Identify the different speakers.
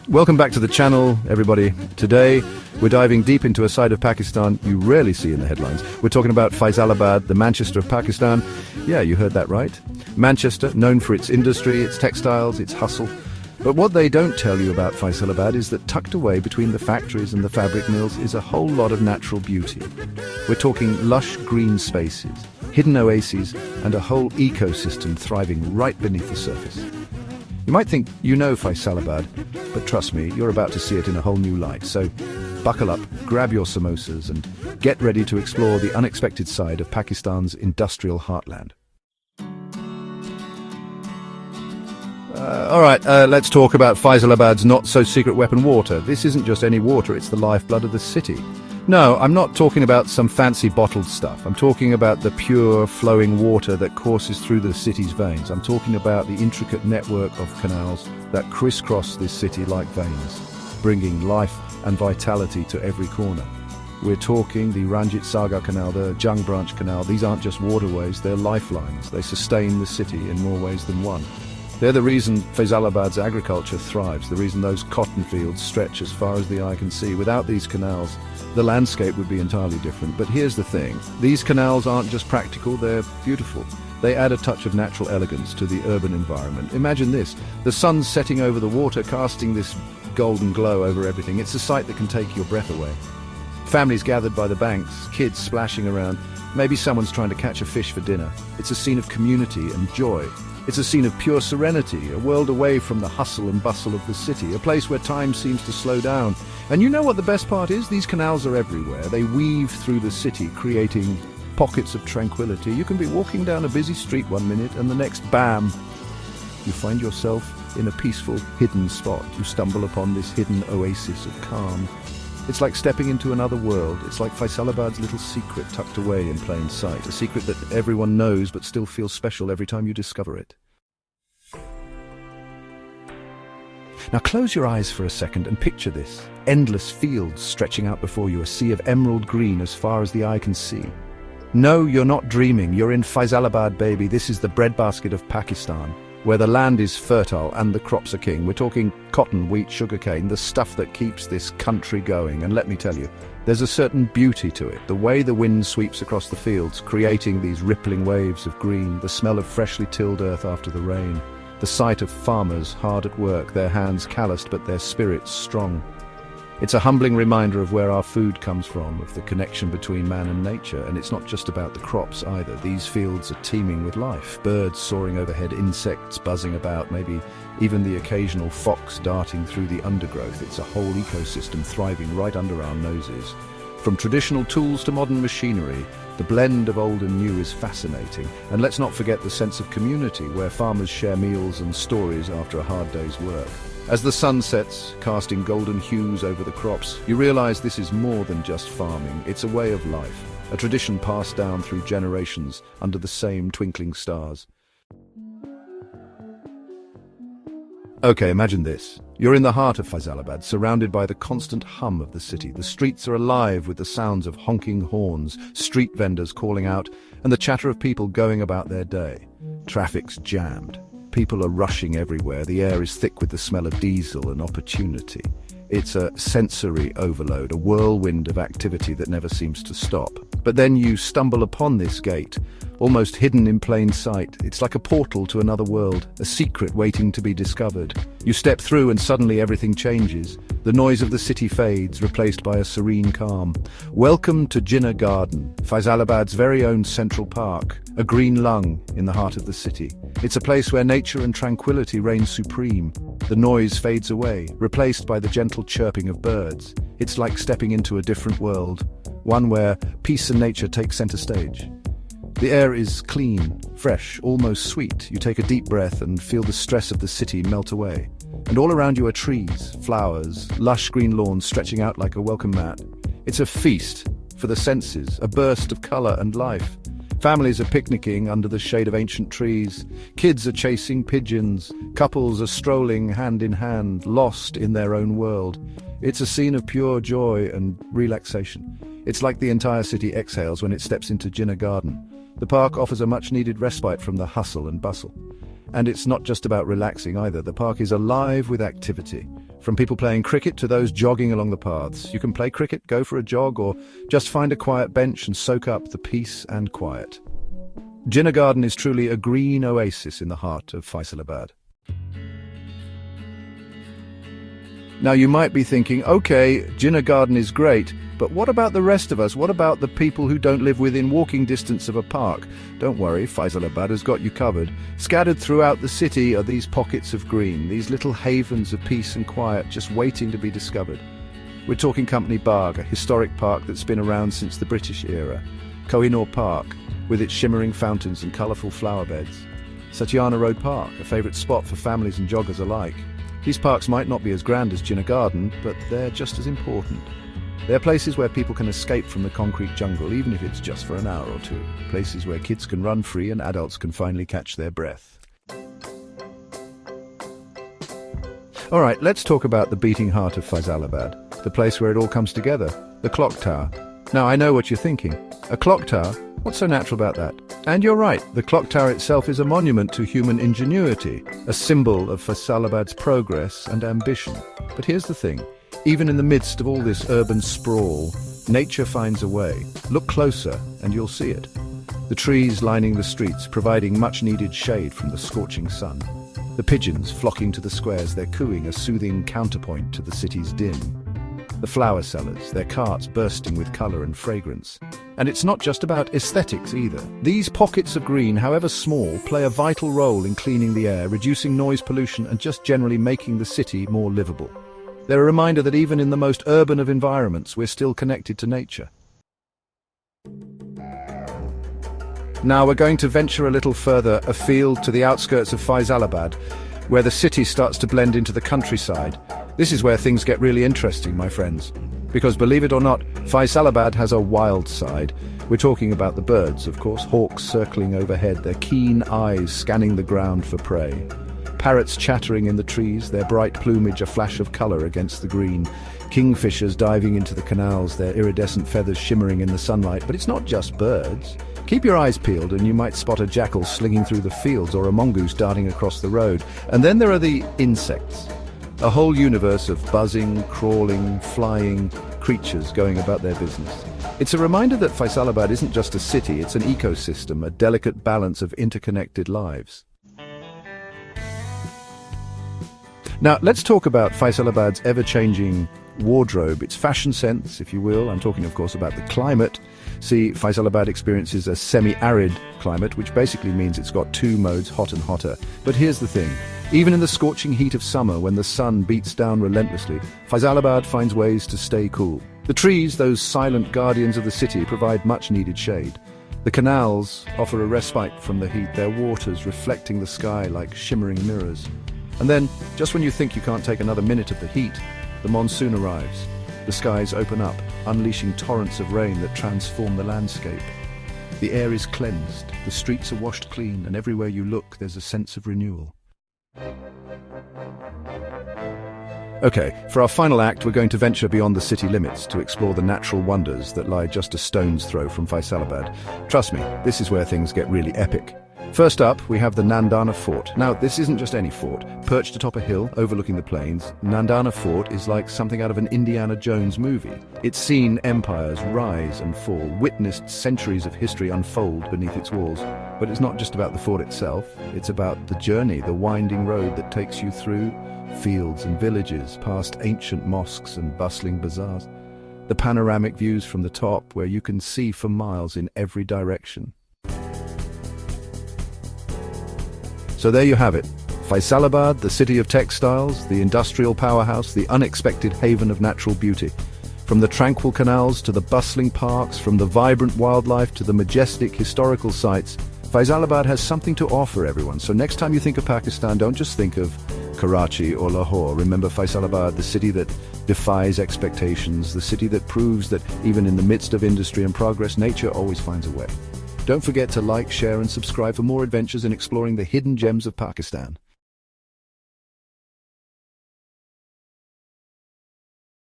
Speaker 1: Welcome back to the channel, everybody. Today, we're diving deep into a side of Pakistan you rarely see in the headlines. We're talking about Faisalabad, the Manchester of Pakistan. Yeah, you heard that right. Manchester, known for its industry, its textiles, its hustle. But what they don't tell you about Faisalabad is that tucked away between the factories and the fabric mills is a whole lot of natural beauty. We're talking lush green spaces, hidden oases, and a whole ecosystem thriving right beneath the surface. You might think you know Faisalabad, but trust me, you're about to see it in a whole new light. So buckle up, grab your samosas, and get ready to explore the unexpected side of Pakistan's industrial heartland. All right, let's talk about Faisalabad's not-so-secret weapon, water. This isn't just any water, it's the lifeblood of the city. No, I'm not talking about some fancy bottled stuff. I'm talking about the pure, flowing water that courses through the city's veins. I'm talking about the intricate network of canals that crisscross this city like veins, bringing life and vitality to every corner. We're talking the Ranjit Sagar Canal, the Jung Branch Canal. These aren't just waterways, they're lifelines. They sustain the city in more ways than one. They're the reason Faisalabad's agriculture thrives, the reason those cotton fields stretch as far as the eye can see. Without these canals, the landscape would be entirely different. But here's the thing, these canals aren't just practical, they're beautiful. They add a touch of natural elegance to the urban environment. Imagine this, the sun's setting over the water, casting this golden glow over everything. It's a sight that can take your breath away. Families gathered by the banks, kids splashing around. Maybe someone's trying to catch a fish for dinner. It's a scene of community and joy. It's a scene of pure serenity, a world away from the hustle and bustle of the city, a place where time seems to slow down. And you know what the best part is? These canals are everywhere. They weave through the city, creating pockets of tranquility. You can be walking down a busy street one minute and the next, bam, you find yourself in a peaceful, hidden spot. You stumble upon this hidden oasis of calm. It's like stepping into another world. It's like Faisalabad's little secret tucked away in plain sight, a secret that everyone knows but still feels special every time you discover it. Now close your eyes for a second and picture this. Endless fields stretching out before you, a sea of emerald green as far as the eye can see. No, you're not dreaming. You're in Faisalabad, baby. This is the breadbasket of Pakistan, where the land is fertile and the crops are king. We're talking cotton, wheat, sugarcane, the stuff that keeps this country going. And let me tell you, there's a certain beauty to it. The way the wind sweeps across the fields, creating these rippling waves of green, the smell of freshly tilled earth after the rain, the sight of farmers hard at work, their hands calloused but their spirits strong. It's a humbling reminder of where our food comes from, of the connection between man and nature. And it's not just about the crops either. These fields are teeming with life. Birds soaring overhead, insects buzzing about, maybe even the occasional fox darting through the undergrowth. It's a whole ecosystem thriving right under our noses. From traditional tools to modern machinery, the blend of old and new is fascinating. And let's not forget the sense of community, where farmers share meals and stories after a hard day's work. As the sun sets, casting golden hues over the crops, you realize this is more than just farming. It's a way of life, a tradition passed down through generations under the same twinkling stars. Okay, imagine this. You're in the heart of Faisalabad, surrounded by the constant hum of the city. The streets are alive with the sounds of honking horns, street vendors calling out, and the chatter of people going about their day. Traffic's jammed. People are rushing everywhere. The air is thick with the smell of diesel and opportunity. It's a sensory overload, a whirlwind of activity that never seems to stop. But then you stumble upon this gate, almost hidden in plain sight. It's like a portal to another world, a secret waiting to be discovered. You step through and suddenly everything changes. The noise of the city fades, replaced by a serene calm. Welcome to Jinnah Garden, Faisalabad's very own central park, a green lung in the heart of the city. It's a place where nature and tranquility reign supreme. The noise fades away, replaced by the gentle chirping of birds. It's like stepping into a different world, one where peace and nature take center stage. The air is clean, fresh, almost sweet. You take a deep breath and feel the stress of the city melt away. And all around you are trees, flowers, lush green lawns stretching out like a welcome mat. It's a feast for the senses, a burst of color and life. Families are picnicking under the shade of ancient trees. Kids are chasing pigeons. Couples are strolling hand in hand, lost in their own world. It's a scene of pure joy and relaxation. It's like the entire city exhales when it steps into Jinnah Garden. The park offers a much-needed respite from the hustle and bustle. And it's not just about relaxing either. The park is alive with activity. From people playing cricket to those jogging along the paths. You can play cricket, go for a jog, or just find a quiet bench and soak up the peace and quiet. Jinnah Garden is truly a green oasis in the heart of Faisalabad. Now you might be thinking, okay, Jinnah Garden is great, but what about the rest of us? What about the people who don't live within walking distance of a park? Don't worry, Faisalabad has got you covered. Scattered throughout the city are these pockets of green, these little havens of peace and quiet just waiting to be discovered. We're talking Company Bagh, a historic park that's been around since the British era. Kohinoor Park, with its shimmering fountains and colourful flower beds. Satyana Road Park, a favourite spot for families and joggers alike. These parks might not be as grand as Jinnah Garden, but they're just as important. They're places where people can escape from the concrete jungle, even if it's just for an hour or two. Places where kids can run free and adults can finally catch their breath. All right, let's talk about the beating heart of Faisalabad, the place where it all comes together, the clock tower. Now, I know what you're thinking. A clock tower? What's so natural about that? And you're right, the clock tower itself is a monument to human ingenuity, a symbol of Faisalabad's progress and ambition. But here's the thing. Even in the midst of all this urban sprawl, nature finds a way. Look closer and you'll see it. The trees lining the streets, providing much-needed shade from the scorching sun. The pigeons flocking to the squares, their cooing a soothing counterpoint to the city's din. The flower sellers, their carts bursting with colour and fragrance. And it's not just about aesthetics either. These pockets of green, however small, play a vital role in cleaning the air, reducing noise pollution and just generally making the city more livable. They're a reminder that even in the most urban of environments, we're still connected to nature. Now we're going to venture a little further afield to the outskirts of Faisalabad, where the city starts to blend into the countryside. This is where things get really interesting, my friends. Because believe it or not, Faisalabad has a wild side. We're talking about the birds, of course, hawks circling overhead, their keen eyes scanning the ground for prey. Parrots chattering in the trees, their bright plumage a flash of colour against the green. Kingfishers diving into the canals, their iridescent feathers shimmering in the sunlight. But it's not just birds. Keep your eyes peeled and you might spot a jackal slinging through the fields or a mongoose darting across the road. And then there are the insects. A whole universe of buzzing, crawling, flying creatures going about their business. It's a reminder that Faisalabad isn't just a city, it's an ecosystem, a delicate balance of interconnected lives. Now, let's talk about Faisalabad's ever-changing wardrobe, its fashion sense, if you will. I'm talking, of course, about the climate. See, Faisalabad experiences a semi-arid climate, which basically means it's got two modes, hot and hotter. But here's the thing. Even in the scorching heat of summer, when the sun beats down relentlessly, Faisalabad finds ways to stay cool. The trees, those silent guardians of the city, provide much-needed shade. The canals offer a respite from the heat, their waters reflecting the sky like shimmering mirrors. And then, just when you think you can't take another minute of the heat, the monsoon arrives. The skies open up, unleashing torrents of rain that transform the landscape. The air is cleansed, the streets are washed clean, and everywhere you look there's a sense of renewal. Okay, for our final act we're going to venture beyond the city limits to explore the natural wonders that lie just a stone's throw from Faisalabad. Trust me, this is where things get really epic. First up, we have the Nandana Fort. Now, this isn't just any fort. Perched atop a hill overlooking the plains, Nandana Fort is like something out of an Indiana Jones movie. It's seen empires rise and fall, witnessed centuries of history unfold beneath its walls. But it's not just about the fort itself, it's about the journey, the winding road that takes you through fields and villages, past ancient mosques and bustling bazaars. The panoramic views from the top where you can see for miles in every direction. So there you have it. Faisalabad, the city of textiles, the industrial powerhouse, the unexpected haven of natural beauty. From the tranquil canals to the bustling parks, from the vibrant wildlife to the majestic historical sites, Faisalabad has something to offer everyone. So next time you think of Pakistan, don't just think of Karachi or Lahore. Remember Faisalabad, the city that defies expectations, the city that proves that even in the midst of industry and progress, nature always finds a way. Don't forget to like, share and subscribe for more adventures in exploring the hidden gems of Pakistan.